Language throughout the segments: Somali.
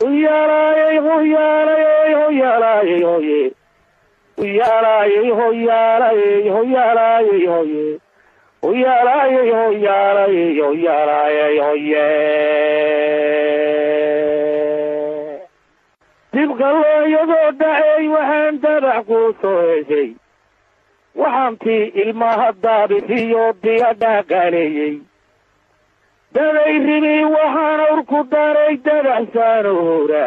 Uyalay, hoyalay, hoyalay, hoye. Uyalay, hoyalay, hoyalay, hoye. Uyalay, hoyalay, hoyalay, hoye. Dibka looyadoo dhacay waxaan dabax ku soo heshay. Waxaantii ilmaha daabisiyo diyadha galeeyey. Daday ribi waxaan urku daray dabaxsaan hora.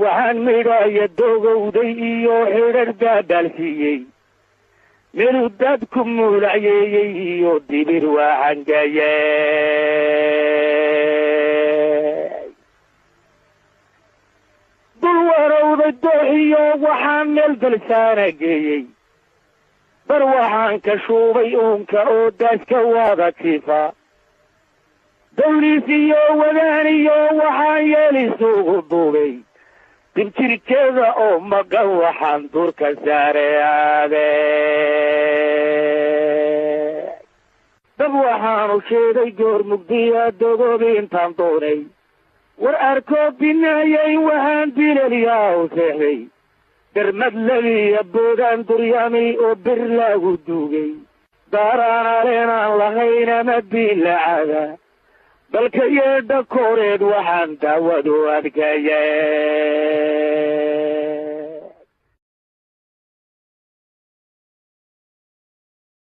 Waxaan midhaya dogowday iyo xidhadh daadaalsiiyey. Melu dadku muulayeeyey iyo dibir waxaan geeyey. Dul warowday dooxiyo waxaan meel dalsaana geeyey. Bar waxaan ka shuubay uunka oo daaska wada jiifa. Dawliis iyo wadaan iyo waxaan yeelisugu duubay. Dibjirkeeda oo magan waxaan durka saare aadey. Dab waxaanu sheeday goor mugdiya dogoobi intaan doonay. War arkoo binaayay waxaan dilaliyaa u seexday. Darmad labiya boodaan duryamay oo bir lagu duugay. Daaraan aleenaan lahayn ama biin lacada. Balka yeedha kooreed waxaan daawadu adkayay.